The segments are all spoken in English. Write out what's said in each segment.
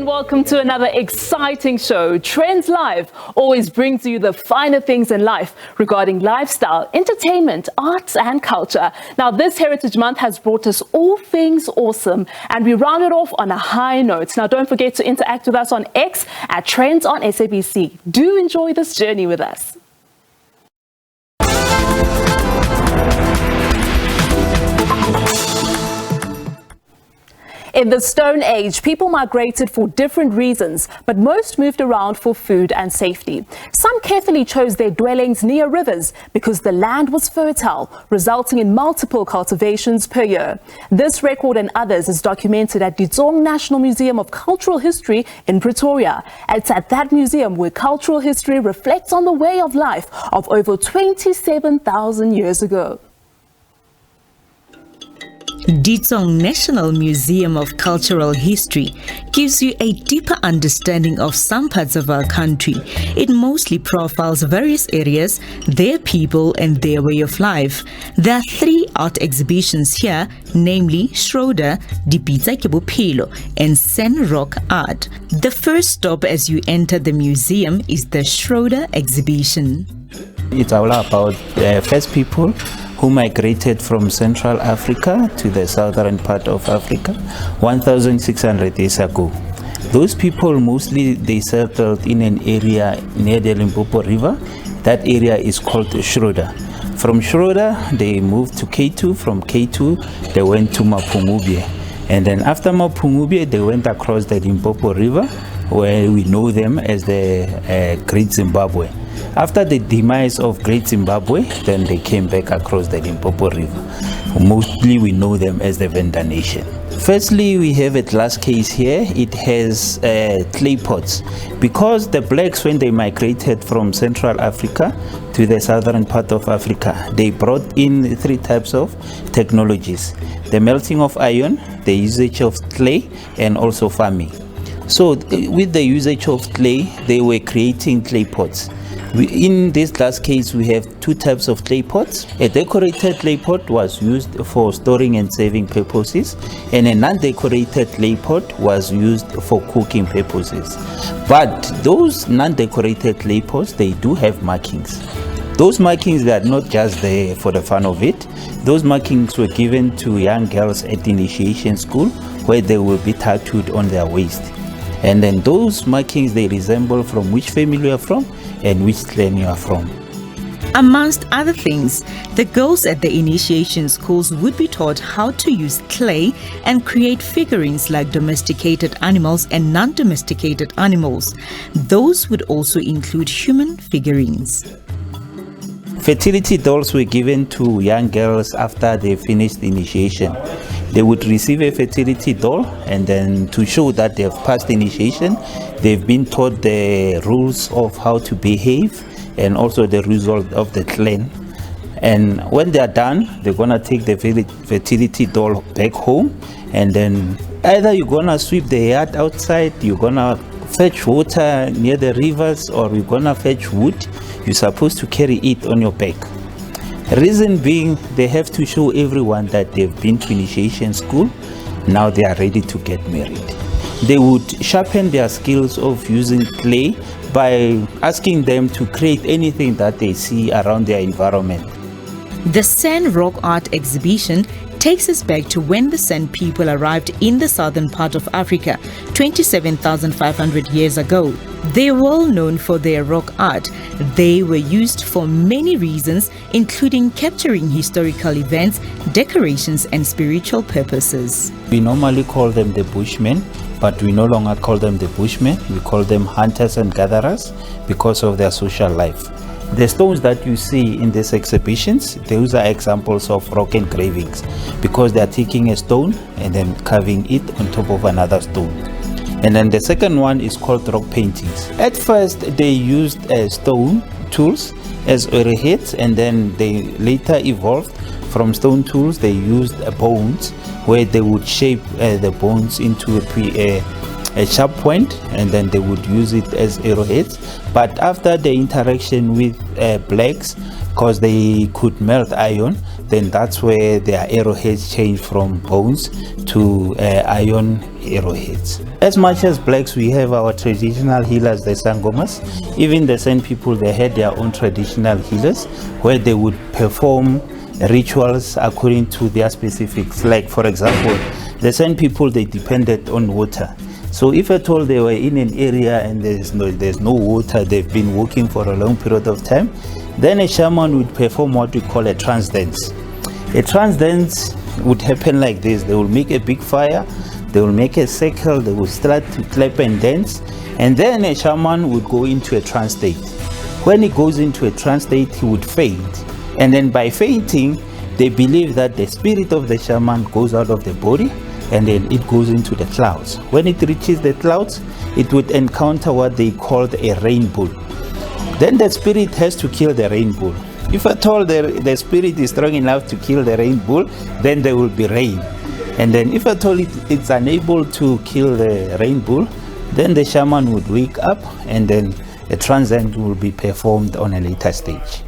Welcome to another exciting show. TrendzLive always brings you the finer things in life regarding lifestyle, entertainment, arts and culture. Now this Heritage Month has brought us all things awesome and we round it off on a high note. Now don't forget to interact with us on X at Trendz on SABC. Do enjoy this journey with us. In the Stone Age, people migrated for different reasons, but most moved around for food and safety. Some carefully chose their dwellings near rivers because the land was fertile, resulting in multiple cultivations per year. This record and others is documented at Ditsong National Museum of Cultural History in Pretoria. It's at that museum where cultural history reflects on the way of life of over 27,000 years ago. Ditsong National Museum of Cultural History gives you a deeper understanding of some parts of our country. It mostly profiles various areas, their people and their way of life. There are 3 art exhibitions here, namely Schroeder, Dipitsa ke Bophelo and Sen Rock Art. The first stop as you enter the museum is the Schroeder exhibition. It's all about first people who migrated from Central Africa to the southern part of Africa 1,600 years ago. Those people mostly they settled in an area near the Limpopo River. That area is called Schroeder. From Schroeder they moved to K2. From K2 they went to Mapungubwe, and then after Mapungubwe they went across the Limpopo River, where we know them as the Great Zimbabwe. After the demise of Great Zimbabwe, then they came back across the Limpopo River. Mostly we know them as the Venda Nation. Firstly, we have a glass case here. It has clay pots. Because the blacks, when they migrated from Central Africa to the southern part of Africa, they brought in 3 types of technologies: the melting of iron, the usage of clay, and also farming. So with the usage of clay, they were creating clay pots. In this last case, we have two types of clay pots. A decorated clay pot was used for storing and saving purposes, and a non-decorated clay pot was used for cooking purposes. But those non-decorated clay pots, they do have markings. Those markings are not just there for the fun of it. Those markings were given to young girls at initiation school, where they will be tattooed on their waist. And then those markings, they resemble from which family you are from and which clan you are from. Amongst other things, the girls at the initiation schools would be taught how to use clay and create figurines like domesticated animals and non-domesticated animals. Those would also include human figurines. Fertility dolls were given to young girls after they finished initiation. They would receive a fertility doll, and then to show that they have passed initiation, they've been taught the rules of how to behave and also the result of the clan. And when they are done, they're gonna take the fertility doll back home, and then either you're gonna sweep the yard outside, you're gonna fetch water near the rivers, or you're gonna fetch wood. You're supposed to carry it on your back. Reason being, they have to show everyone that they've been to initiation school. Now they are ready to get married. They would sharpen their skills of using clay by asking them to create anything that they see around their environment. The San Rock Art Exhibition takes us back to when the San people arrived in the southern part of Africa 27,500 years ago. They were well known for their rock art. They were used for many reasons, including capturing historical events, decorations, and spiritual purposes. We normally call them the Bushmen, but we no longer call them the Bushmen. We call them hunters and gatherers because of their social life. The stones that you see in these exhibitions, those are examples of rock engravings because they are taking a stone and then carving it on top of another stone. And then the second one is called rock paintings. At first, they used stone tools as arrowheads, and then they later evolved from stone tools. They used bones, where they would shape the bones into a sharp point, and then they would use it as arrowheads. But after the interaction with blacks, because they could melt iron, then that's where their arrowheads changed from bones to iron arrowheads. As much as blacks, we have our traditional healers, the Sangomas. Even the San people, they had their own traditional healers where they would perform rituals according to their specifics. Like, for example, the San people, they depended on water. So if at all they were in an area and there's no water, they've been walking for a long period of time, then a shaman would perform what we call a trance dance. A trance dance would happen like this. They will make a big fire, they will make a circle, they will start to clap and dance, and then a shaman would go into a trance state. When he goes into a trance state, he would faint. And then by fainting, they believe that the spirit of the shaman goes out of the body, and then it goes into the clouds. When it reaches the clouds, it would encounter what they called a rainbow. Then the spirit has to kill the rainbow. If at all the spirit is strong enough to kill the rainbow, then there will be rain. And then if at all it's unable to kill the rainbow, then the shaman would wake up, and then the trance dance will be performed on a later stage.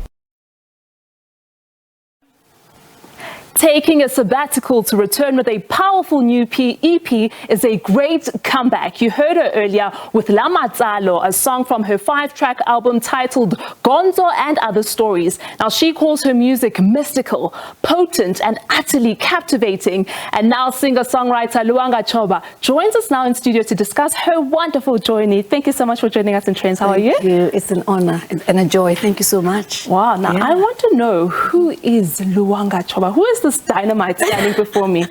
Taking a sabbatical to return with a powerful new EP is a great comeback. You heard her earlier with La Matsalo, a song from her 5-track album titled Gonzo and Other Stories. Now, she calls her music mystical, potent, and utterly captivating. And now singer-songwriter Luanga Choba joins us now in studio to discuss her wonderful journey. Thank you so much for joining us in Trendz. How are you? Thank you. It's an honor and a joy. Thank you so much. Wow. Now, I want to know, who is Luanga Choba? Who is this dynamite standing before me?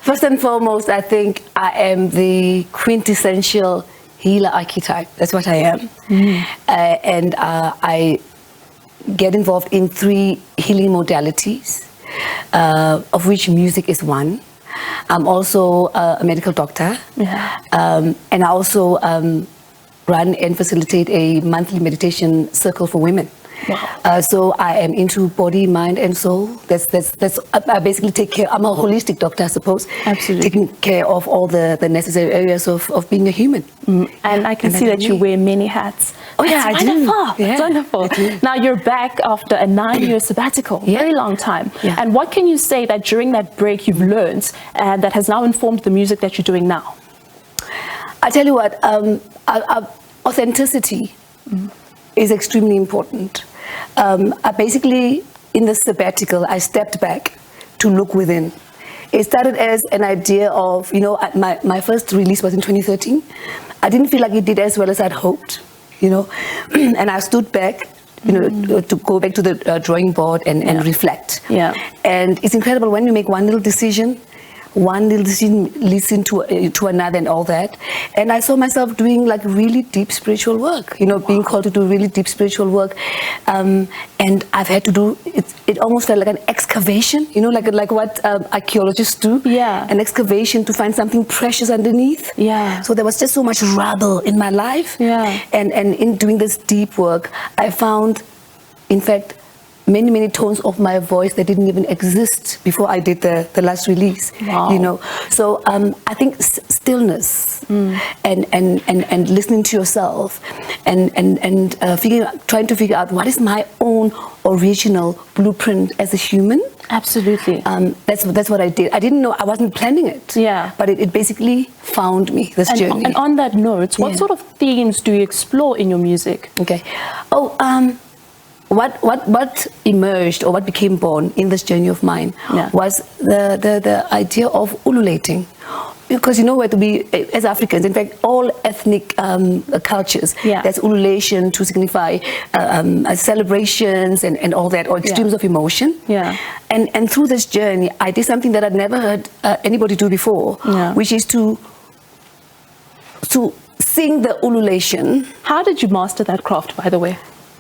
First and foremost, I think I am the quintessential healer archetype. That's what I am. And I get involved in 3 healing modalities, of which music is one. I'm also a medical doctor. And I also run and facilitate a monthly meditation circle for women. Wow. So I am into body, mind, and soul. I basically take care. I'm a holistic doctor, I suppose. Absolutely. Taking care of all the necessary areas of being a human. And I can see that you wear many hats. Oh, yeah, That's I do. wonderful. Yeah, That's wonderful. I do. Now you're back after a 9-year sabbatical, very long time. Yeah. And what can you say that during that break you've learned and that has now informed the music that you're doing now? I tell you what, authenticity is extremely important. I basically, in the sabbatical, I stepped back to look within. It started as an idea of, my first release was in 2013. I didn't feel like it did as well as I'd hoped, and I stood back, to go back to the drawing board and reflect. Yeah. And it's incredible when you make one little decision listen to another and all that. And I saw myself doing like really deep spiritual work, being called to do really deep spiritual work. And I've had to do, it almost felt like an excavation, like what archaeologists do. Yeah. An excavation to find something precious underneath. Yeah. So there was just so much rubble in my life. Yeah. And in doing this deep work, I found, in fact, many tones of my voice that didn't even exist before I did the last release. Wow. So I think stillness and listening to yourself and trying to figure out what is my own original blueprint as a human. Absolutely. That's what I did. I didn't know, I wasn't planning it. Yeah. But it basically found me, this journey. And on that note, what sort of themes do you explore in your music? Okay. What emerged or what became born in this journey of mine was the idea of ululating. Because where to be as Africans, in fact, all ethnic cultures, there's ululation to signify celebrations and all that, or extremes of emotion. Yeah. And through this journey, I did something that I'd never heard anybody do before, which is to sing the ululation. How did you master that craft, by the way?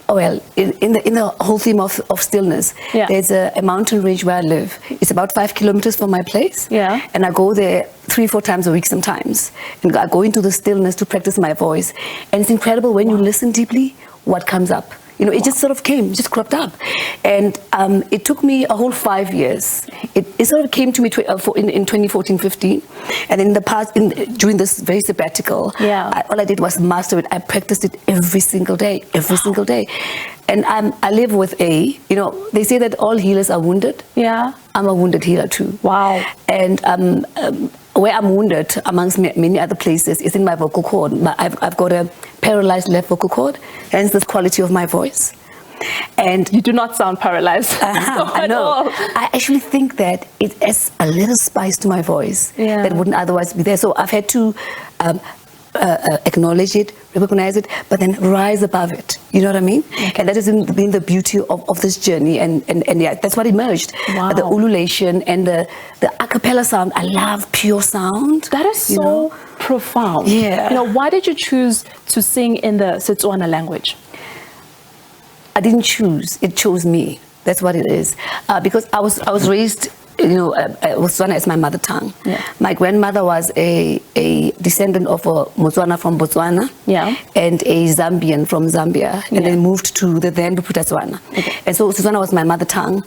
Oh, well, in the whole theme of stillness, there's a mountain range where I live. It's about 5 kilometers from my place. Yeah. And I go there 3-4 times a week sometimes. And I go into the stillness to practice my voice. And it's incredible when you listen deeply, what comes up. It just sort of came, just cropped up. And it took me a whole 5 years. It sort of came to me in 2014-15. And in the past, during this very sabbatical, all I did was master it. I practiced it every single day. And I live with they say that all healers are wounded. Yeah. I'm a wounded healer too. Wow. And where I'm wounded, amongst many other places, is in my vocal cord. I've got a paralyzed left vocal cord, hence this quality of my voice. And you do not sound paralyzed. I know. I actually think that it adds a little spice to my voice that wouldn't otherwise be there. So I've had to acknowledge it, recognize it, but then rise above it. You know what I mean? Okay. And that has been the beauty of this journey. And that's what emerged. Wow. The ululation and the a cappella sound. I love pure sound. That is so profound. Yeah. Why did you choose to sing in the Setswana language? I didn't choose. It chose me. That's what it is. Because I was raised, Botswana is my mother tongue. Yeah. My grandmother was a descendant of a Motswana from Botswana, and a Zambian from Zambia, and then moved to the then Fhatuwani. Okay. And so Setswana was my mother tongue.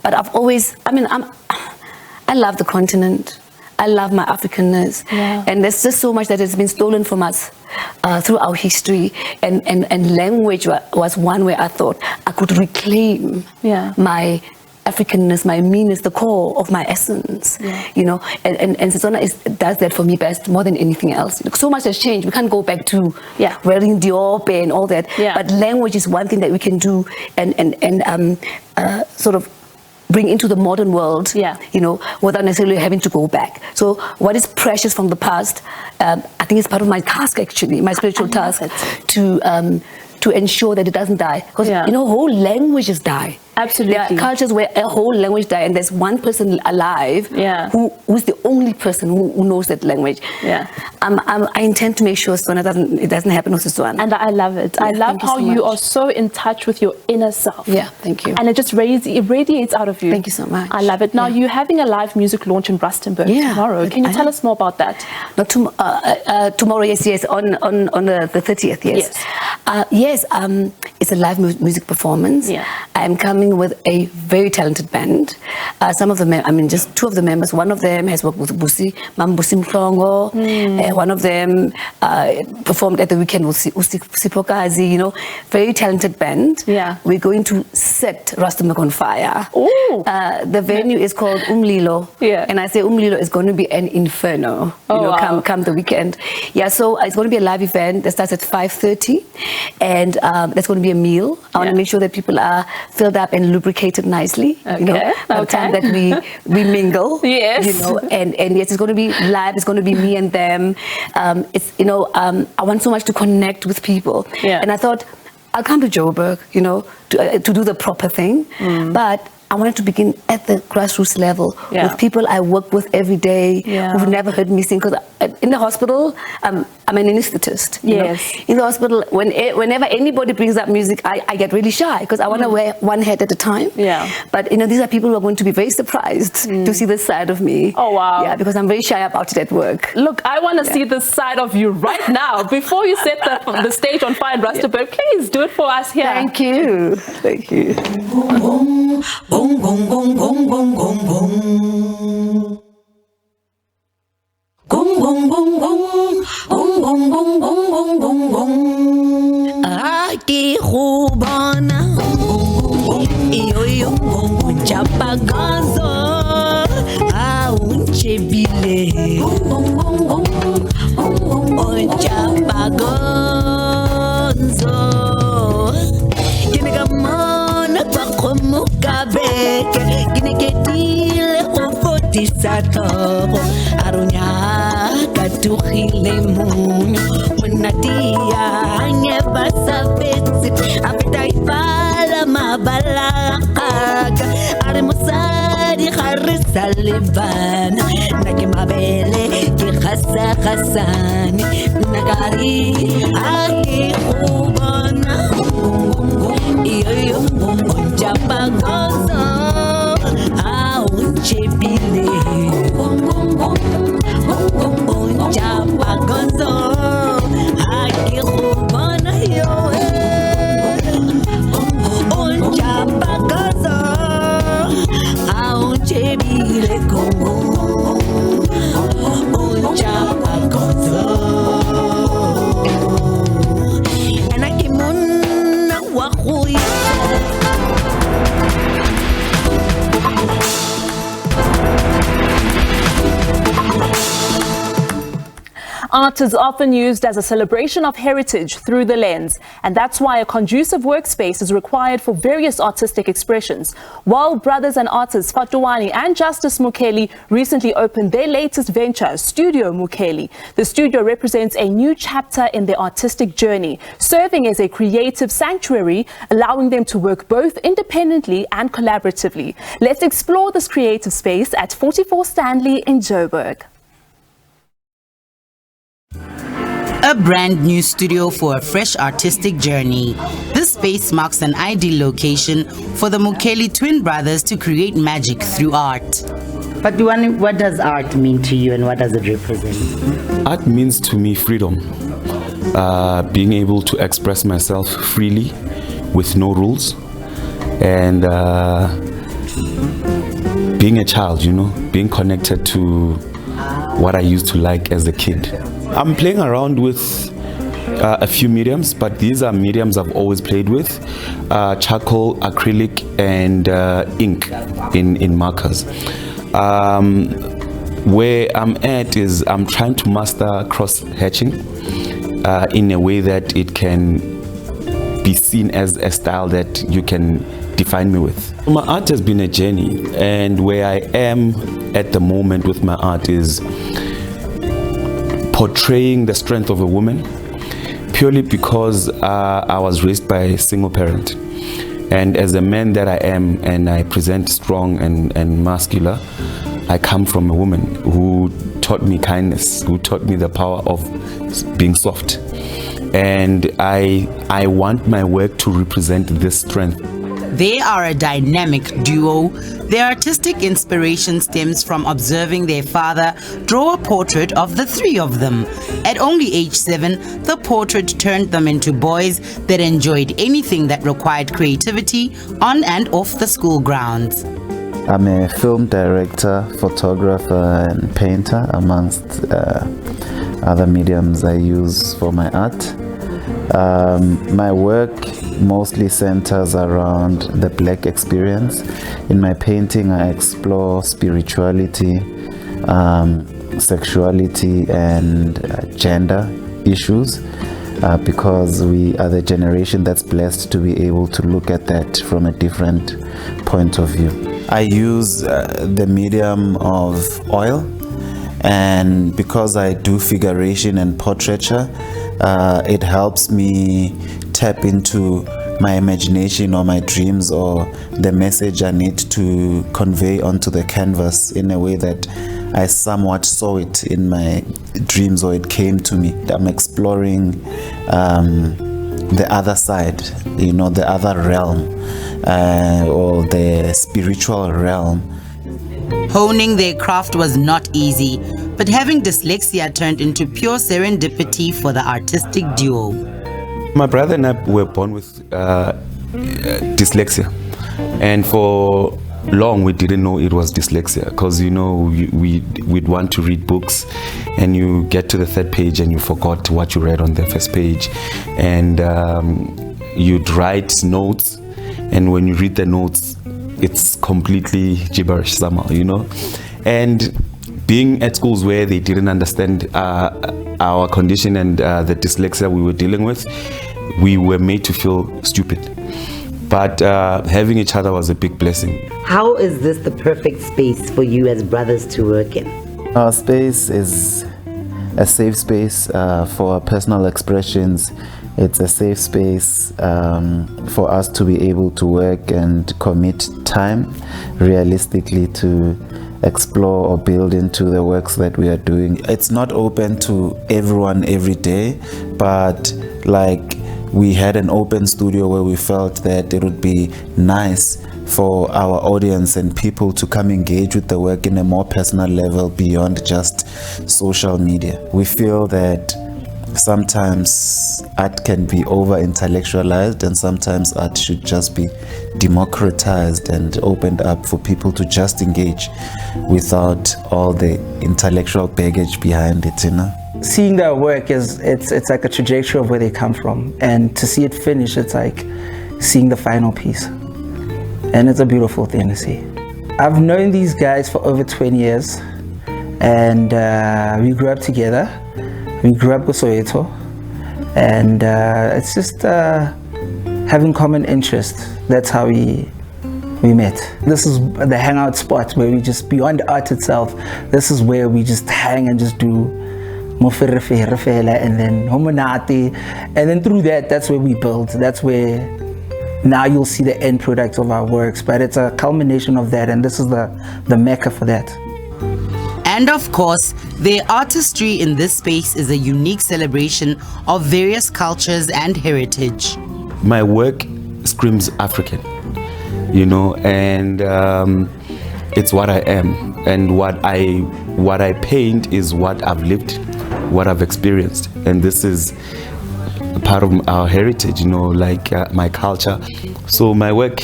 But I've always, I love the continent. I love my Africanness, and there's just so much that has been stolen from us through our history, and language was one way I thought I could reclaim my Africanness, my meanness, the core of my essence, and Setswana does that for me best, more than anything else. So much has changed. We can't go back to wearing Diop and all that, but language is one thing that we can do and sort of bring into the modern world, without necessarily having to go back. So what is precious from the past, I think it's part of my task, actually, my spiritual task, to ensure that it doesn't die. Because, whole languages die. Absolutely. There are cultures where a whole language died and there's one person alive who's the only person who knows that language. Yeah. I intend to make sure it doesn't happen with Setswana. And I love it. I love how you are so in touch with your inner self. Yeah, thank you. And it just radiates out of you. Thank you so much. I love it. Now, you're having a live music launch in Rustenburg tomorrow. Can you tell us more about that? Not tomorrow, yes, on the 30th, yes. It's a live music performance. Yeah. I'm coming with a very talented band. Some of them, just two of the members. One of them has worked with Mam Busi Mhlongo. One of them performed at the weekend with Sipokazi, very talented band. Yeah. We're going to set Rustenburg on fire. Ooh. The venue is called Umlilo. Yeah. And I say Umlilo is going to be an inferno. Wow. Come the weekend. Yeah, so it's going to be a live event that starts at 5:30, and that's going to be a meal. I want to make sure that people are filled up and lubricated nicely. By the time that we mingle. Yes. And yes, it's going to be live. It's going to be me and them. I want so much to connect with people. Yeah. And I thought I'll come to Joburg, to do the proper thing, but I wanted to begin at the grassroots level with people I work with every day who've never heard me sing. Because in the hospital, I'm an anesthetist. Yes. In the hospital, whenever anybody brings up music, I get really shy because I want to wear one hat at a time. Yeah. But these are people who are going to be very surprised to see this side of me. Oh wow. Yeah, because I'm very shy about it at work. Look, I want to see this side of you right now. Before you set the stage on fire in Rustenburg, please do it for us here. Thank you. Thank you. Gong gong gong gong gong gong gong. Gong gong gong gong gong gong gong gong gong gong. Aki khubana iyo yo chapaganzo unchebile chapaganzo kinigamana bakhomukabe kiniketile ofotisatoro arunya katugile munyo munatia ngebasabetsi apitaipala mabalaka aremusadi kharisalivana nakimabele kikhasakasani nagari akikubona iyo japagozo unchebile japagozo akikubona yo japagozo unchebile kongo japagozo anakimuna wakuya. Art is often used as a celebration of heritage through the lens, and that's why a conducive workspace is required for various artistic expressions. World brothers and artists Fhatuwani and Justice Mukheli recently opened their latest venture, Studio Mukheli. The studio represents a new chapter in their artistic journey, serving as a creative sanctuary, allowing them to work both independently and collaboratively. Let's explore this creative space at 44 Stanley in Joburg. A brand new studio for a fresh artistic journey. This space marks an ideal location for the Mukheli twin brothers to create magic through art. Fhatuwani, what does art mean to you and what does it represent? Art means to me freedom. Being able to express myself freely with no rules. And being a child, being connected to what I used to like as a kid. I'm playing around with a few mediums, but these are mediums I've always played with. Charcoal, acrylic, and ink in markers. Where I'm at is I'm trying to master cross-hatching in a way that it can be seen as a style that you can define me with. My art has been a journey, and where I am at the moment with my art is portraying the strength of a woman, purely because I was raised by a single parent, And as a man that I am, and I present strong and muscular, I come from a woman who taught me kindness, who taught me the power of being soft. And I want my work to represent this strength. They are a dynamic duo. Their artistic inspiration stems from observing their father draw a portrait of the three of them. At only age 7, the portrait turned them into boys that enjoyed anything that required creativity on and off the school grounds. I'm a film director, photographer, and painter, amongst other mediums I use for my art. My work mostly centers around the Black experience. In my painting, I explore spirituality, sexuality, and gender issues because we are the generation that's blessed to be able to look at that from a different point of view. I use the medium of oil, and because I do figuration and portraiture, it helps me tap into my imagination or my dreams or the message I need to convey onto the canvas in a way that I somewhat saw it in my dreams or it came to me. I'm exploring the other side, you know, the other realm or the spiritual realm. Honing their craft was not easy, but having dyslexia turned into pure serendipity for the artistic duo. My brother and I were born with dyslexia, and for long we didn't know it was dyslexia because, you know, we'd want to read books and you get to the third page and you forgot what you read on the first page, and you'd write notes, and when you read the notes it's completely gibberish somehow, you know. And being at schools where they didn't understand our condition and the dyslexia we were dealing with, we were made to feel stupid. But having each other was a big blessing. How is this the perfect space for you as brothers to work in? Our space is a safe space for our personal expressions. It's a safe space for us to be able to work and commit time realistically to explore or build into the works that we are doing. It's not open to everyone every day, but like we had an open studio where we felt that it would be nice for our audience and people to come engage with the work in a more personal level beyond just social media. We feel that sometimes art can be over intellectualized and sometimes art should just be democratized and opened up for people to just engage without all the intellectual baggage behind it, you know. Seeing their work it's like a trajectory of where they come from, and to see it finish, it's like seeing the final piece, and it's a beautiful thing to see. I've known these guys for over 20 years, and we grew up together. We grew up with Soweto, and it's just having common interests. That's how we met. This is the hangout spot where we just, beyond art itself, this is where we just hang and just do mofirefela and then homonati, and then through that, that's where we build. That's where now you'll see the end product of our works, but it's a culmination of that, and this is the mecca for that. And of course, their artistry in this space is a unique celebration of various cultures and heritage. My work screams African, you know, and it's what I am, and what I paint is what I've lived, what I've experienced, and this is part of our heritage, you know, like my culture. So my work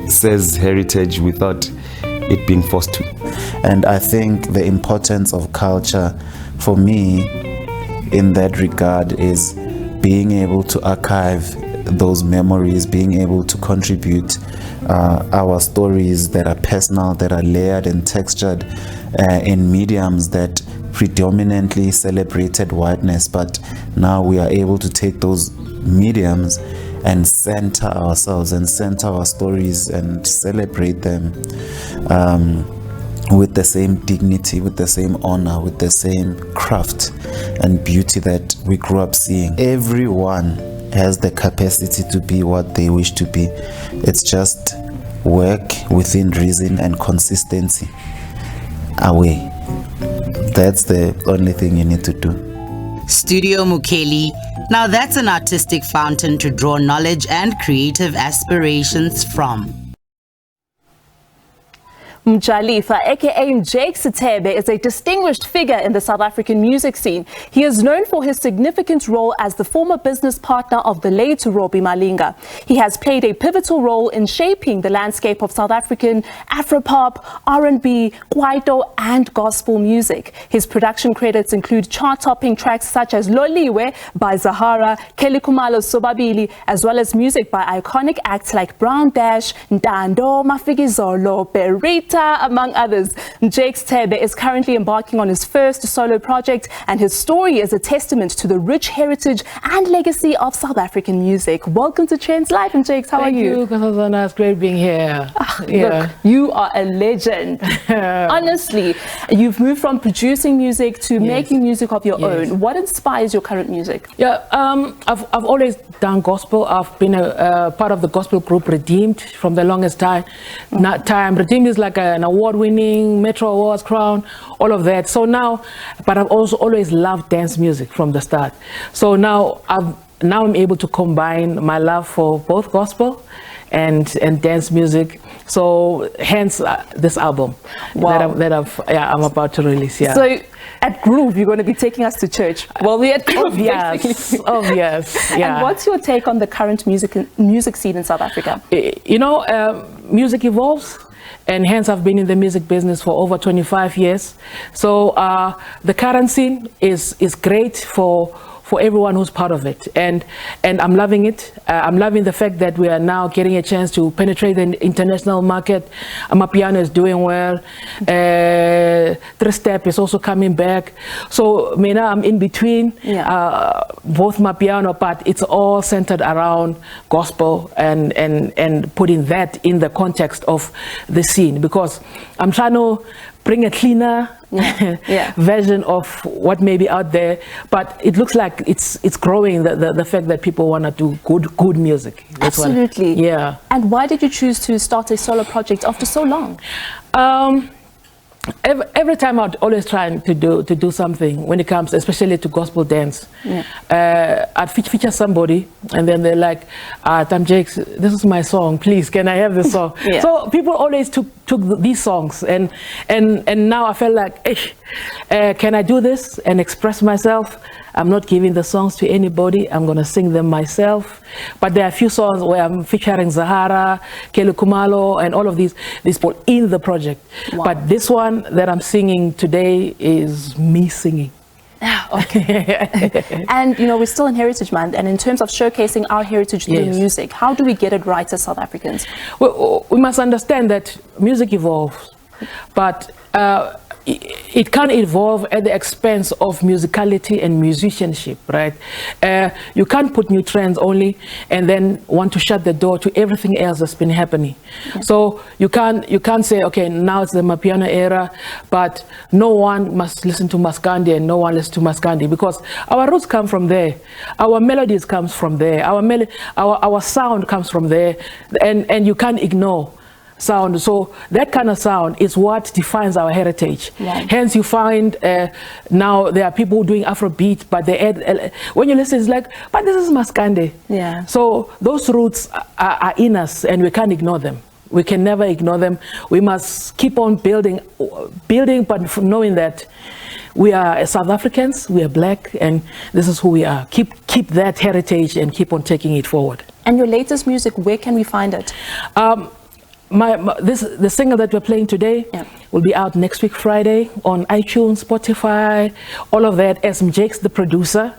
says heritage without it being forced to. And I think the importance of culture for me in that regard is being able to archive those memories, being able to contribute our stories that are personal, that are layered and textured in mediums that predominantly celebrated whiteness, but now we are able to take those mediums and center ourselves and center our stories and celebrate them with the same dignity, with the same honor, with the same craft and beauty that we grew up seeing. Everyone has the capacity to be what they wish to be. It's just work within reason and consistency away. That's the only thing you need to do. Studio Mukheli. Now that's an artistic fountain to draw knowledge and creative aspirations from. Mojalefa, aka Makes Thebe, is a distinguished figure in the South African music scene. He is known for his significant role as the former business partner of the late Robbie Malinga. He has played a pivotal role in shaping the landscape of South African Afropop, R&B, kwaito and gospel music. His production credits include chart-topping tracks such as Loliwe by Zahara, Kelly Khumalo Sobabili, as well as music by iconic acts like Brown Dash, Ntando, Mafikizolo, Berita, among others. Makes Thebe is currently embarking on his first solo project, and his story is a testament to the rich heritage and legacy of South African music. Welcome to TrendzLive, and Makes, how are you? Thank you, Kasazana. It's great being here. Look, you are a legend. Honestly, you've moved from producing music to making music of your own. What inspires your current music? Yeah, I've always done gospel. I've been a part of the gospel group Redeemed from the longest time. Redeemed is like an award-winning Metro Awards crown, all of that. So now, but I've also always loved dance music from the start. So now I'm able to combine my love for both gospel and dance music. So hence this album that I'm about to release. Yeah. So at Groove, you're going to be taking us to church. Well, we're at Groove, yes. Yeah. And what's your take on the current music scene in South Africa? You know, music evolves. And hence I've been in the music business for over 25 years. So the current scene is great for everyone who's part of it, and I'm loving it. I'm loving the fact that we are now getting a chance to penetrate the international market. Amapiano is doing well. Three-step is also coming back. So now I'm in between both Mapiano, but it's all centered around gospel and putting that in the context of the scene, because I'm trying to bring a cleaner version of what may be out there, but it looks like it's growing, the fact that people want to do good music. That's Absolutely. Yeah. And why did you choose to start a solo project after so long? Every time I'd always try to do something when it comes, especially to gospel dance. I'd feature somebody, and then they're like, Makes, this is my song, please, can I have this song? So people always took these songs, and now I felt like, can I do this and express myself? I'm not giving the songs to anybody, I'm going to sing them myself. But there are a few songs where I'm featuring Zahara, Kelly Khumalo, and all of these people in the project. Wow. But this one that I'm singing today is me singing. Okay. And you know, we're still in Heritage Month, and in terms of showcasing our heritage through music, how do we get it right as South Africans? We must understand that music evolves, but it can evolve at the expense of musicality and musicianship, right? You can't put new trends only and then want to shut the door to everything else that's been happening. So you can't say, okay, now it's the Mapiano era, but no one must listen to Maskandi and no one listens to Maskandi, because our roots come from there, our melodies comes from there, our sound comes from there, and you can't ignore sound. So that kind of sound is what defines our heritage. Hence you find now there are people doing Afrobeat, but they add, when you listen, it's like, but this is Maskandi. So those roots are in us, and we can't ignore them. We can never ignore them. We must keep on building, but knowing that we are South Africans, we are black, and this is who we are. Keep that heritage and keep on taking it forward. And your latest music, where can we find it? The single that we're playing today will be out next week Friday on iTunes, Spotify, all of that, as Makes the producer,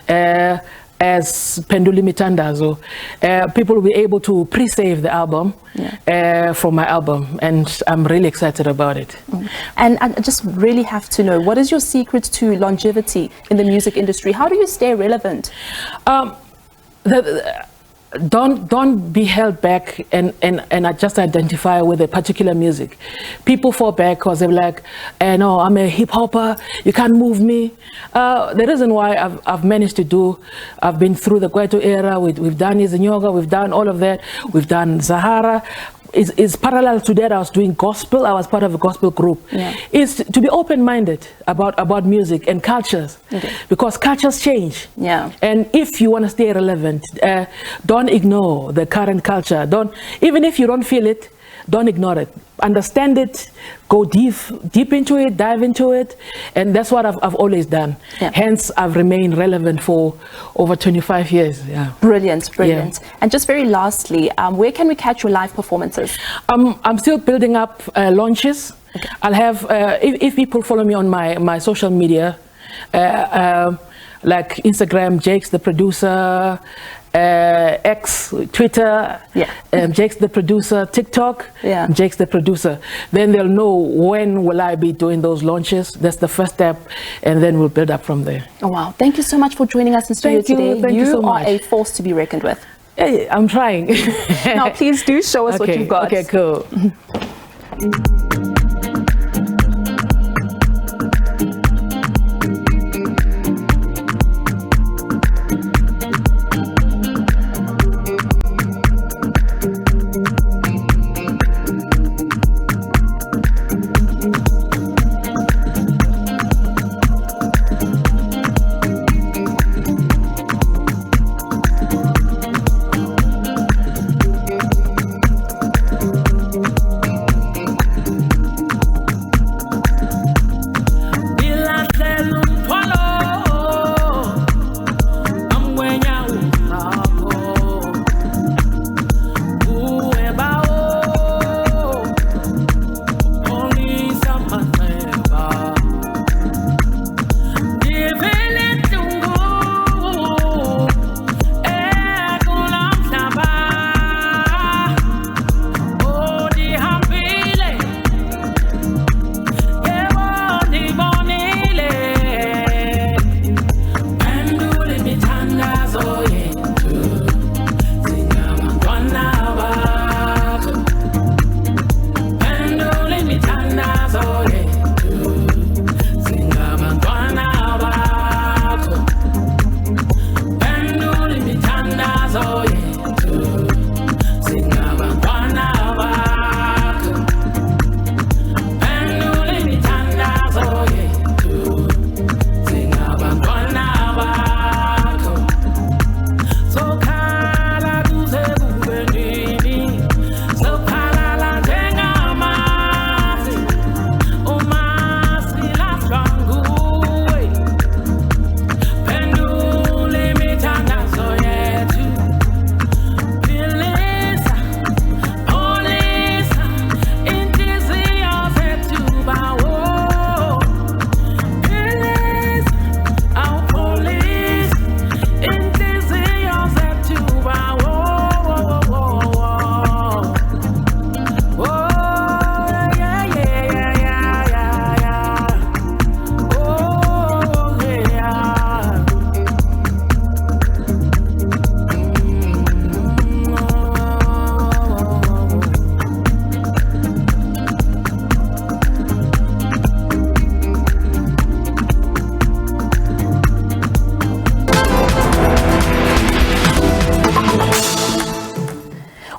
as Penduli Mitandazo. People will be able to pre-save the album from my album, and I'm really excited about it. And I just really have to know, what is your secret to longevity in the music industry? How do you stay relevant? don't be held back and just identify with a particular music. People fall back because they're like, no, I'm a hip hopper, you can't move me. The reason why I've managed to do, I've been through the Kwaito era, we've done Izinyoga, we've done all of that, we've done Sahara. Is parallel to that. I was doing gospel. I was part of a gospel group. Yeah. Is to be open-minded about music and cultures, because cultures change. Yeah. And if you want to stay relevant, don't ignore the current culture. Even if you don't feel it, don't ignore it. Understand it. Go deep into it. Dive into it. And that's what I've always done. Yeah. Hence, I've remained relevant for over 25 years. Yeah. Brilliant. Yeah. And just very lastly, where can we catch your live performances? I'm still building up launches. Okay. I'll have, if people follow me on my social media, like Instagram, Jake's the producer, X, Twitter, Jake's the producer, TikTok, Jake's the producer. Then they'll know when will I be doing those launches. That's the first step, and then we'll build up from there. Oh wow, thank you so much for joining us in studio today. Thank you so much. You are a force to be reckoned with. Hey, I'm trying. Now please do show us what you've got. Okay, cool.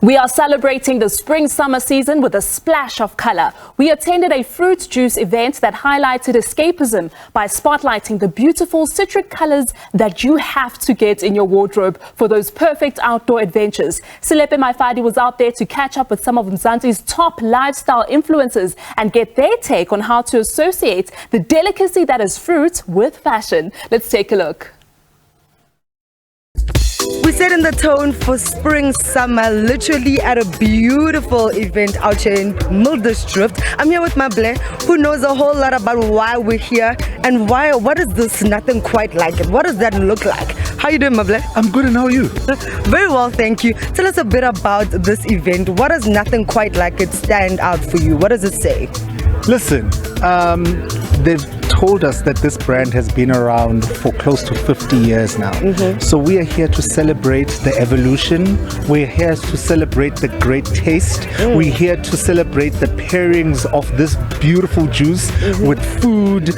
We are celebrating the spring-summer season with a splash of color. We attended a fruit juice event that highlighted escapism by spotlighting the beautiful citric colors that you have to get in your wardrobe for those perfect outdoor adventures. Silepe Maifadi was out there to catch up with some of Mzansi's top lifestyle influencers and get their take on how to associate the delicacy that is fruit with fashion. Let's take a look. We set in the tone for spring summer literally at a beautiful event out here in Mildersdrift. I'm here with Mable, who knows a whole lot about why we're here and what is this nothing quite like it. What does that look like? How you doing, Mable? I'm good, and how are you? Very well, thank you. Tell us a bit about this event. What does nothing quite like it stand out for you? What does it say? Listen, they've told us that this brand has been around for close to 50 years now. So we are here to celebrate the evolution. We're here to celebrate the great taste. We're here to celebrate the pairings of this beautiful juice with food.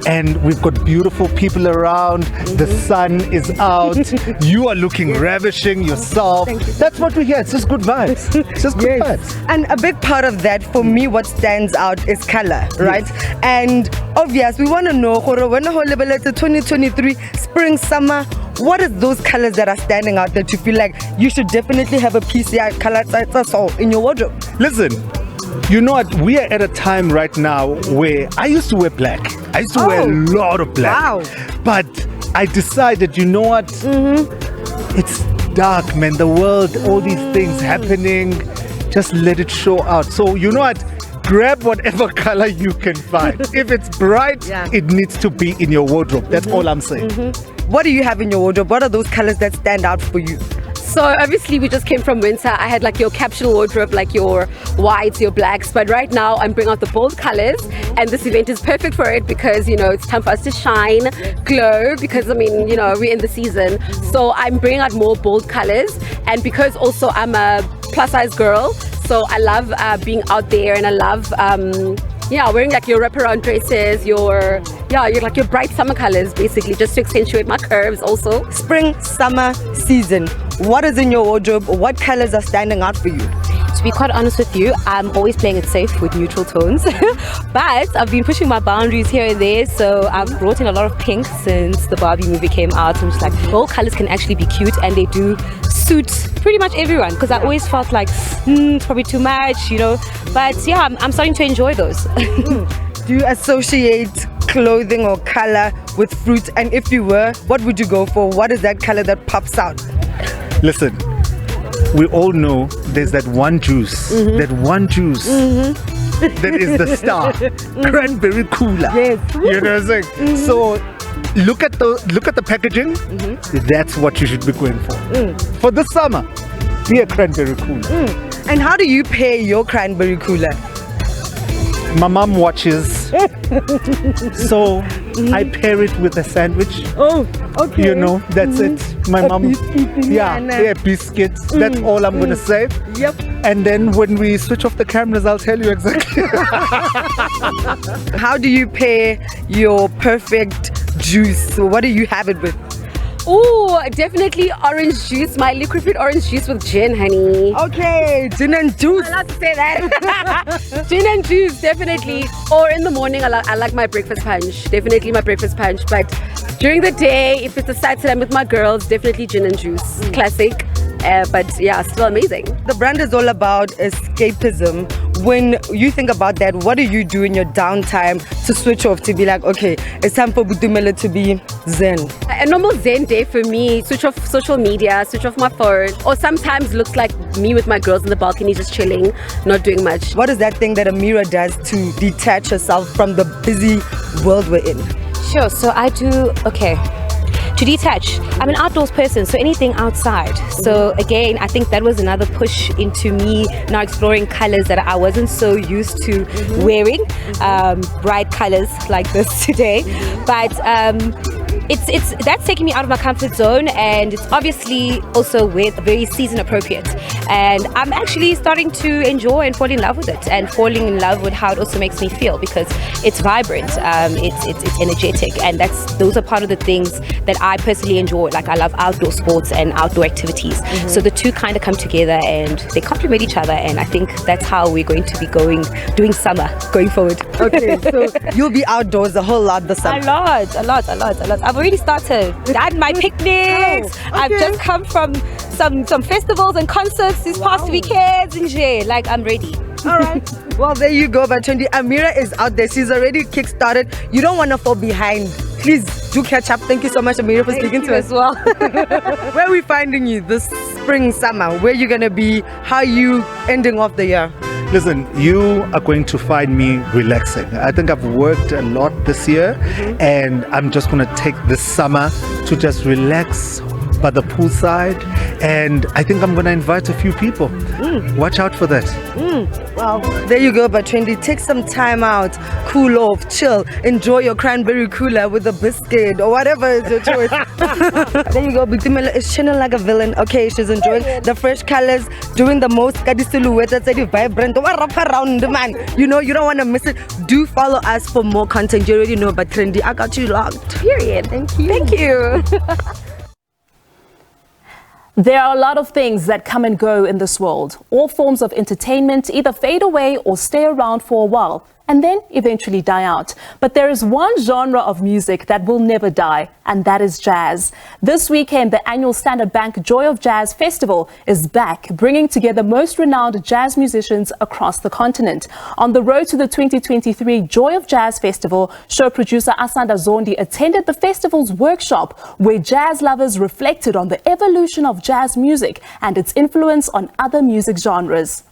And we've got beautiful people around. The sun is out. You are looking ravishing yourself. That's what we're here. It's just good vibes. It's just good vibes. And a big part of that, for me, what stands out is color, right? And obvious, we want to know, when 2023 spring, summer, what are those colors that are standing out that you feel like you should definitely have a PCI color in your wardrobe? Listen, you know what? We are at a time right now where I used to wear black. I used to wear a lot of black. Wow. But I decided, you know what? It's dark, man. The world, all these things happening, just let it show out. So, you know what? Grab whatever color you can find. If it's bright, it needs to be in your wardrobe. That's all I'm saying. What do you have in your wardrobe? What are those colors that stand out for you? So obviously we just came from winter. I had like your capsule wardrobe, like your whites, your blacks, but right now I'm bringing out the bold colors, and this event is perfect for it because, you know, it's time for us to shine, glow, because I mean, you know, we're in the season. So I'm bringing out more bold colors, and because also I'm a plus size girl, so I love being out there, and I love wearing like your wraparound dresses, you're like your bright summer colors, basically, just to accentuate my curves also. Spring, summer, season. What is in your wardrobe? What colors are standing out for you? To be quite honest with you, I'm always playing it safe with neutral tones. But I've been pushing my boundaries here and there, so I've brought in a lot of pink since the Barbie movie came out. I'm just like, bold colors can actually be cute, and they do suit pretty much everyone, because I always felt like it's probably too much, you know. But yeah, I'm starting to enjoy those. Do you associate clothing or color with fruit? And if you were, what would you go for? What is that color that pops out? Listen, we all know there's that one juice, that is the star, cranberry cooler. Yes. You know what I'm saying? So look at the packaging. That's what you should be going for. For the summer, be a cranberry cooler. And how do you pair your cranberry cooler? My mom watches, so I pair it with a sandwich. Oh, okay. You know, that's it. My mom, biscuits. That's all I'm gonna say. Yep. And then when we switch off the cameras, I'll tell you exactly. How do you pair your perfect juice? What do you have it with? Oh, definitely orange juice, my liquid orange juice with gin, honey. Okay, gin and juice. I'm allowed to say that. Gin and juice, definitely. Or in the morning, I like my breakfast punch. Definitely my breakfast punch. But during the day, if it's a Saturday, I'm with my girls, definitely gin and juice. Classic. But yeah, still amazing. The brand is all about escapism. When you think about that, what do you do in your downtime to switch off, to be like, okay, it's time for Butumele to be zen? A normal zen day for me, switch off social media, switch off my phone, or sometimes looks like me with my girls in the balcony just chilling, not doing much. What is that thing that Amira does to detach herself from the busy world we're in? Sure, so I do, to detach, I'm an outdoors person, so anything outside. So again, I think that was another push into me now exploring colors that I wasn't so used to wearing, bright colors like this today. But it's that's taking me out of my comfort zone, and it's obviously also very season appropriate. And I'm actually starting to enjoy and fall in love with it, and falling in love with how it also makes me feel, because it's vibrant, it's energetic, and those are part of the things that I personally enjoy. Like, I love outdoor sports and outdoor activities, so the two kind of come together and they complement each other, and I think that's how we're going to be doing summer going forward. Okay, so you'll be outdoors a whole lot this summer. A lot. I've already started. Done my picnics. I've just come from some festivals and concerts these past weekends and shit. Like, I'm ready. All right. Well, there you go, Vatundi. Amira is out there. She's already kick-started. You don't want to fall behind. Please do catch up. Thank you so much, Amira, for speaking to us. As well. Where are we finding you this spring, summer? Where are you going to be? How are you ending off the year? Listen, you are going to find me relaxing. I think I've worked a lot this year, and I'm just going to take this summer to just relax, by the poolside, and I think I'm going to invite a few people. Watch out for that. Well, there you go, but Trendy, take some time out, cool off, chill, enjoy your cranberry cooler with a biscuit or whatever is your choice. There you go, Bitumela is chilling like a villain. Okay, she's enjoying the fresh colors, doing the most kadi silhouette, that's very vibrant. Wrap around, man. You know, you don't want to miss it. Do follow us for more content. You already know, but Trendy, I got you locked. Period. Thank you. Thank you. There are a lot of things that come and go in this world. All forms of entertainment either fade away or stay around for a while and then eventually die out. But there is one genre of music that will never die, and that is jazz. This weekend, the annual Standard Bank Joy of Jazz Festival is back, bringing together most renowned jazz musicians across the continent. On the road to the 2023 Joy of Jazz Festival, show producer Asanda Zondi attended the festival's workshop, where jazz lovers reflected on the evolution of jazz music and its influence on other music genres.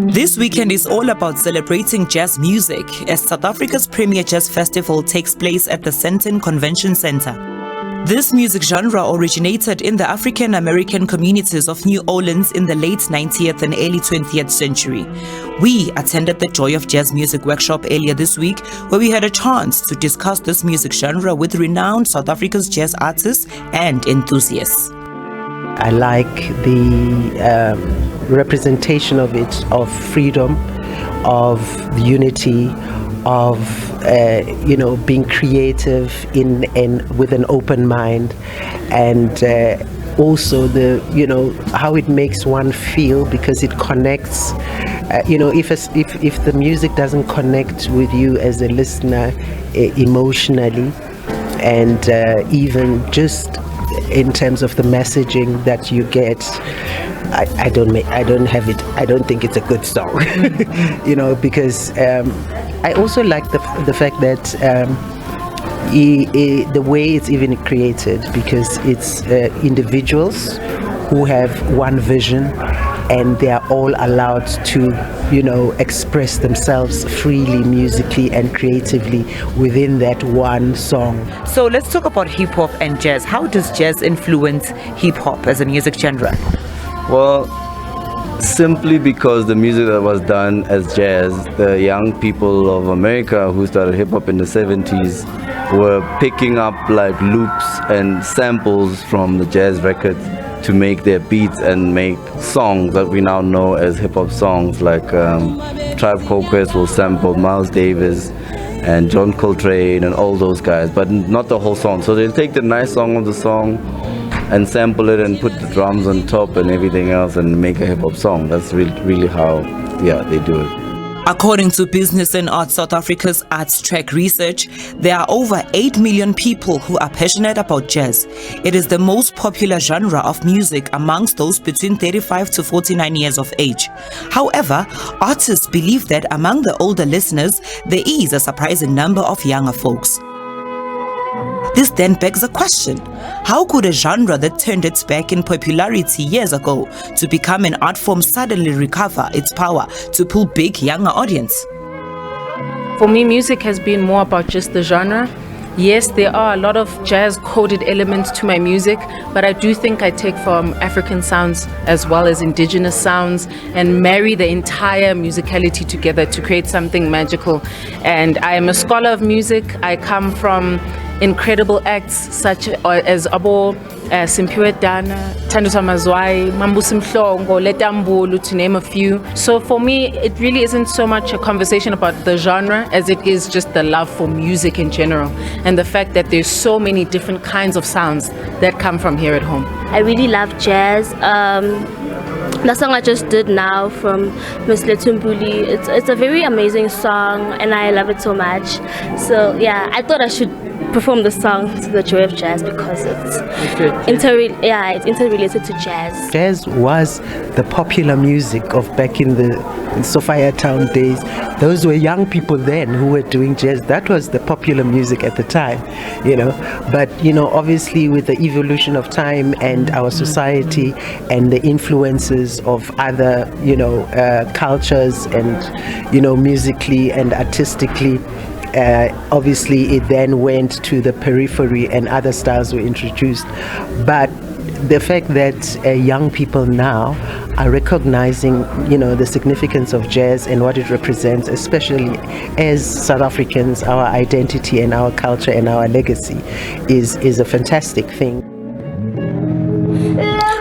This weekend is all about celebrating jazz music as South Africa's premier jazz festival takes place at the Sandton Convention Center. This music genre originated in the African American communities of New Orleans in the late 19th and early 20th century. We attended the Joy of Jazz Music workshop earlier this week, where we had a chance to discuss this music genre with renowned South Africa's jazz artists and enthusiasts. I like the representation of it, of freedom, of unity, of being creative with an open mind, and also the how it makes one feel, because it connects. If the music doesn't connect with you as a listener emotionally, and even just in terms of the messaging that you get, I don't think it's a good song. Because I also like the fact that the way it's even created, because it's individuals who have one vision, and they are all allowed to express themselves freely, musically and creatively within that one song. So let's talk about hip-hop and jazz. How does jazz influence hip-hop as a music genre? Well, simply because the music that was done as jazz, the young people of America who started hip-hop in the 70s were picking up like loops and samples from the jazz records to make their beats and make songs that we now know as hip-hop songs. Like Tribe Called Quest will sample Miles Davis and John Coltrane and all those guys, but not the whole song. So they'll take the nice song of the song and sample it and put the drums on top and everything else and make a hip-hop song. That's really how they do it. According to Business and Arts South Africa's Arts Track research, there are over 8 million people who are passionate about jazz. It is the most popular genre of music amongst those between 35 to 49 years of age. However, artists believe that among the older listeners, there is a surprising number of younger folks. This then begs a question: how could a genre that turned its back in popularity years ago to become an art form suddenly recover its power to pull big younger audience? For me, music has been more about just the genre. Yes, there are a lot of jazz-coded elements to my music, but I do think I take from African sounds as well as indigenous sounds and marry the entire musicality together to create something magical. And I am a scholar of music. I come from incredible acts such as Abo, Simpiwe Dana, Thandusa Mazwai, Mambusi Mhlongo, Letambulu, to name a few. So for me, it really isn't so much a conversation about the genre as it is just the love for music in general, and the fact that there's so many different kinds of sounds that come from here at home. I really love jazz. The song I just did now from Miss Letumbuli, it's a very amazing song and I love it so much. So yeah, I thought I should perform the song to the Joy of Jazz because it's interrelated to jazz. Jazz was the popular music of back in the Sophia Town days. Those were young people then who were doing jazz. That was the popular music at the time, But, obviously with the evolution of time and our society and the influences of other, cultures and, musically and artistically, obviously it then went to the periphery and other styles were introduced. But the fact that young people now are recognizing, the significance of jazz and what it represents, especially as South Africans, our identity and our culture and our legacy, is a fantastic thing.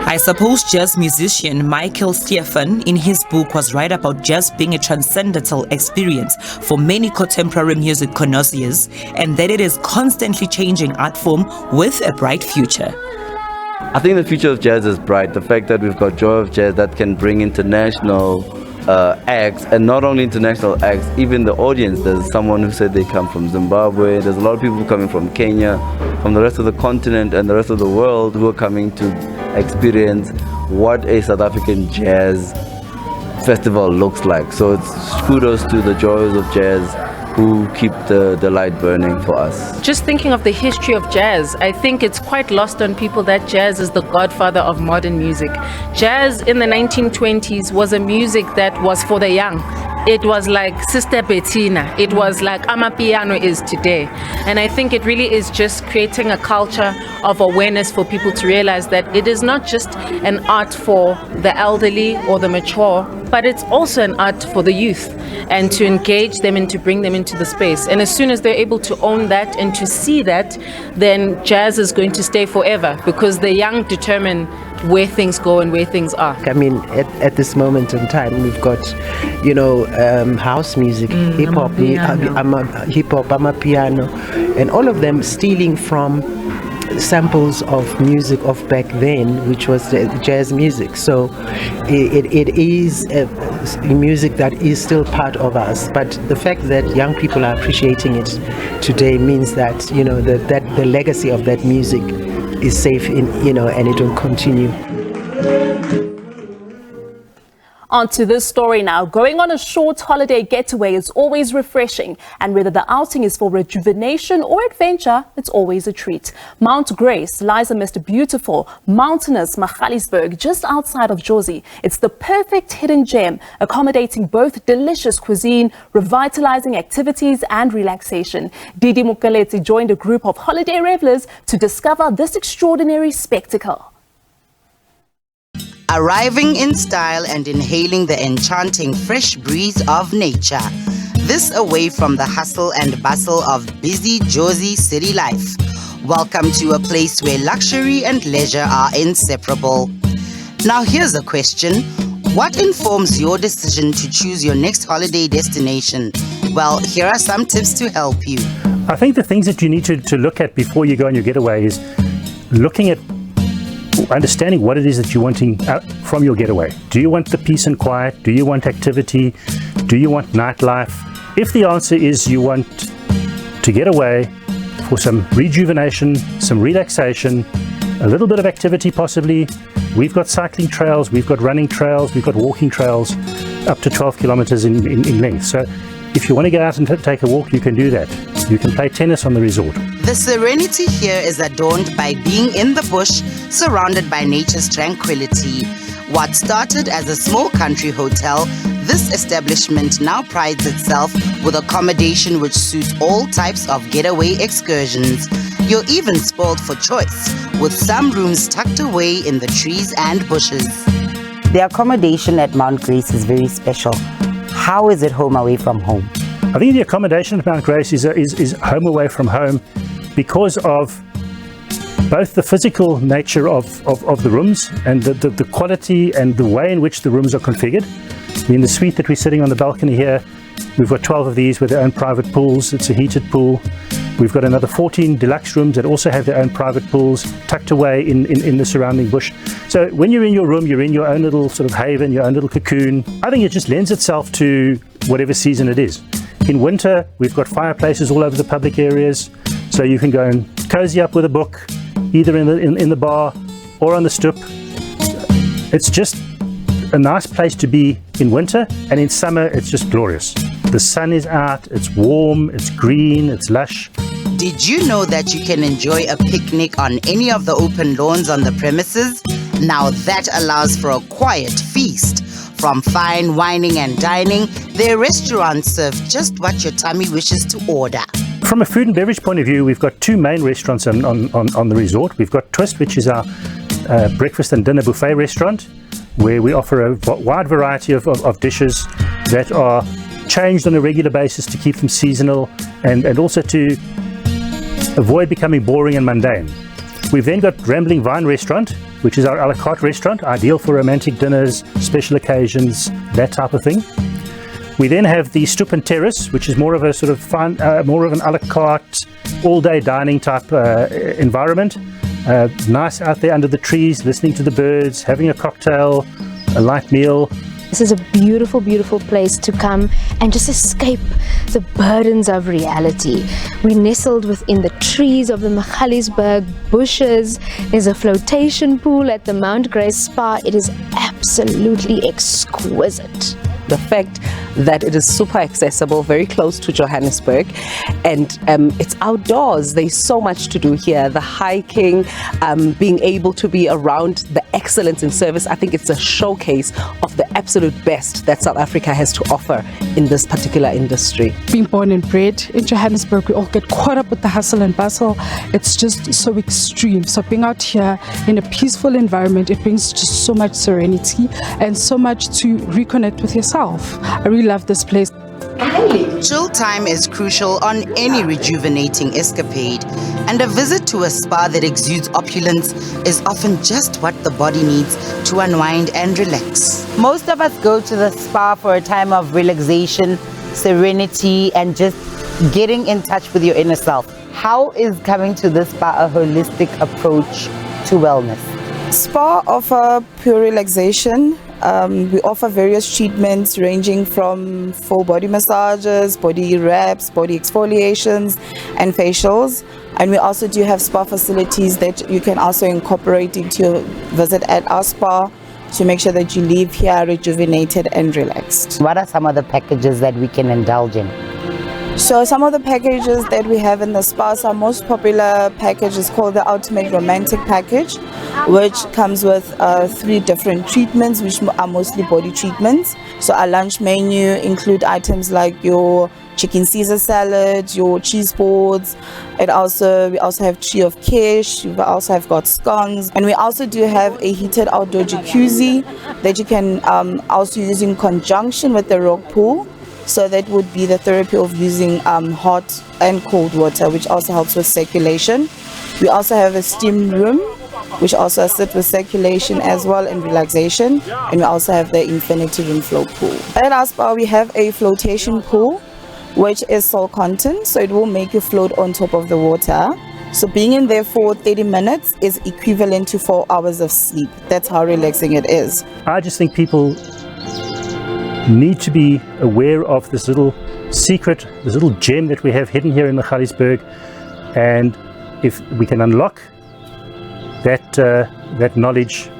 I suppose jazz musician Makes Thebe in his book was right about jazz being a transcendental experience for many contemporary music connoisseurs, and that it is constantly changing art form with a bright future. I think the future of jazz is bright. The fact that we've got Joy of Jazz that can bring international acts, and not only international acts, even the audience. There's someone who said they come from Zimbabwe. There's a lot of people coming from Kenya, from the rest of the continent and the rest of the world who are coming to experience what a South African jazz festival looks like. So it's kudos to the Joys of Jazz who keep the light burning for us. Just thinking of the history of jazz, I think it's quite lost on people that jazz is the godfather of modern music. Jazz in the 1920s was a music that was for the young. It was like Sister Bettina. It was like Amapiano is today. And I think it really is just creating a culture of awareness for people to realize that it is not just an art for the elderly or the mature, but it's also an art for the youth, and to engage them and to bring them into the space. And as soon as they're able to own that and to see that, then jazz is going to stay forever, because the young determine where things go and where things are. I mean, at this moment in time, we've got, house music, hip-hop, Amapiano, and all of them stealing from samples of music of back then, which was the jazz music. So it is music that is still part of us, but the fact that young people are appreciating it today means that that the legacy of that music is safe and it will continue. On to this story now. Going on a short holiday getaway is always refreshing, and whether the outing is for rejuvenation or adventure, it's always a treat. Mount Grace lies amidst beautiful, mountainous Mojalefa, just outside of Jozi. It's the perfect hidden gem, accommodating both delicious cuisine, revitalizing activities and relaxation. Didi Mukheli joined a group of holiday revelers to discover this extraordinary spectacle. Arriving in style and inhaling the enchanting fresh breeze of nature. This away from the hustle and bustle of busy Jozi city life. Welcome to a place where luxury and leisure are inseparable. Now here's a question. What informs your decision to choose your next holiday destination? Well, here are some tips to help you. I think the things that you need to look at before you go on your getaway is looking at understanding what it is that you're wanting from your getaway. Do you want the peace and quiet? Do you want activity? Do you want nightlife? If the answer is you want to get away for some rejuvenation, some relaxation, a little bit of activity possibly, we've got cycling trails, we've got running trails, we've got walking trails up to 12 kilometers in length. So if you want to get out and take a walk, you can do that. You can play tennis on the resort. The serenity here is adorned by being in the bush, surrounded by nature's tranquility. What started as a small country hotel, this establishment now prides itself with accommodation which suits all types of getaway excursions. You're even spoiled for choice, with some rooms tucked away in the trees and bushes. The accommodation at Mount Grace is very special. How is it home away from home? I think the accommodation at Mount Grace is home away from home because of both the physical nature of the rooms and the quality and the way in which the rooms are configured. I mean, the suite that we're sitting on the balcony here, we've got 12 of these with their own private pools. It's a heated pool. We've got another 14 deluxe rooms that also have their own private pools tucked away in the surrounding bush. So when you're in your room, you're in your own little sort of haven, your own little cocoon. I think it just lends itself to whatever season it is. In winter, we've got fireplaces all over the public areas, so you can go and cozy up with a book, either in the bar or on the stoep. It's just a nice place to be in winter, and in summer it's just glorious. The sun is out, it's warm, it's green, it's lush. Did you know that you can enjoy a picnic on any of the open lawns on the premises? Now that allows for a quiet feast. From fine wining and dining, Their restaurants serve just what your tummy wishes to order. From a food and beverage point of view, we've got two main restaurants on the resort. We've got Twist, which is our breakfast and dinner buffet restaurant, where we offer a wide variety of dishes that are changed on a regular basis to keep them seasonal and also to avoid becoming boring and mundane. We've then got Rambling Vine Restaurant, which is our a la carte restaurant, ideal for romantic dinners, special occasions, that type of thing. We then have the Stoep and Terrace, which is more of a sort of fun, more of an a la carte, all-day dining type environment. Nice out there under the trees, listening to the birds, having a cocktail, a light meal. This is a beautiful, beautiful place to come and just escape the burdens of reality. We're nestled within the trees of the Mukheli's bushes. There's a flotation pool at the Mount Grace Spa. It is absolutely exquisite. The fact that it is super accessible, very close to Johannesburg, and it's outdoors. There's so much to do here. The hiking, being able to be around the excellence in service. I think it's a showcase of the absolute best that South Africa has to offer in this particular industry. Being born and bred in Johannesburg, we all get caught up with the hustle and bustle. It's just so extreme. So being out here in a peaceful environment, it brings just so much serenity and so much to reconnect with yourself. I really love this place. Chill time is crucial on any rejuvenating escapade, and a visit to a spa that exudes opulence is often just what the body needs to unwind and relax. Most of us go to the spa for a time of relaxation, serenity, and just getting in touch with your inner self. How is coming to this spa a holistic approach to wellness? Spa offer pure relaxation. We offer various treatments ranging from full body massages, body wraps, body exfoliations, and facials. And we also do have spa facilities that you can also incorporate into your visit at our spa to make sure that you leave here rejuvenated and relaxed. What are some of the packages that we can indulge in? So some of the packages that we have in the spa, our most popular package is called the Ultimate Romantic Package, which comes with 3 different treatments, which are mostly body treatments. So our lunch menu include items like your chicken Caesar salad, your cheese boards. We also have tree of kish. We also have got scones, and we also do have a heated outdoor jacuzzi that you can also use in conjunction with the rock pool. So that would be the therapy of using hot and cold water, which also helps with circulation. We also have a steam room, which also assists with circulation as well and relaxation. And we also have the infinity room flow pool. At our spa, we have a flotation pool, which is salt content, so it will make you float on top of the water. So being in there for 30 minutes is equivalent to 4 hours of sleep. That's how relaxing it is. I just think people need to be aware of this little secret, this little gem that we have hidden here in Mukheli'sburg, and if we can unlock that knowledge,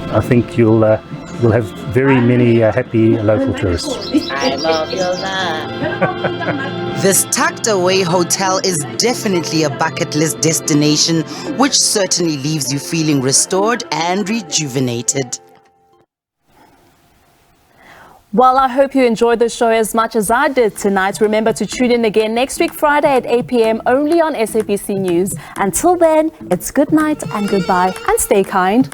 I think we'll have very many happy local tourists. I love your love. This tucked away hotel is definitely a bucket list destination, which certainly leaves you feeling restored and rejuvenated. Well, I hope you enjoyed the show as much as I did tonight. Remember to tune in again next week, Friday at 8 p.m. only on SABC News. Until then, it's good night and goodbye, and stay kind.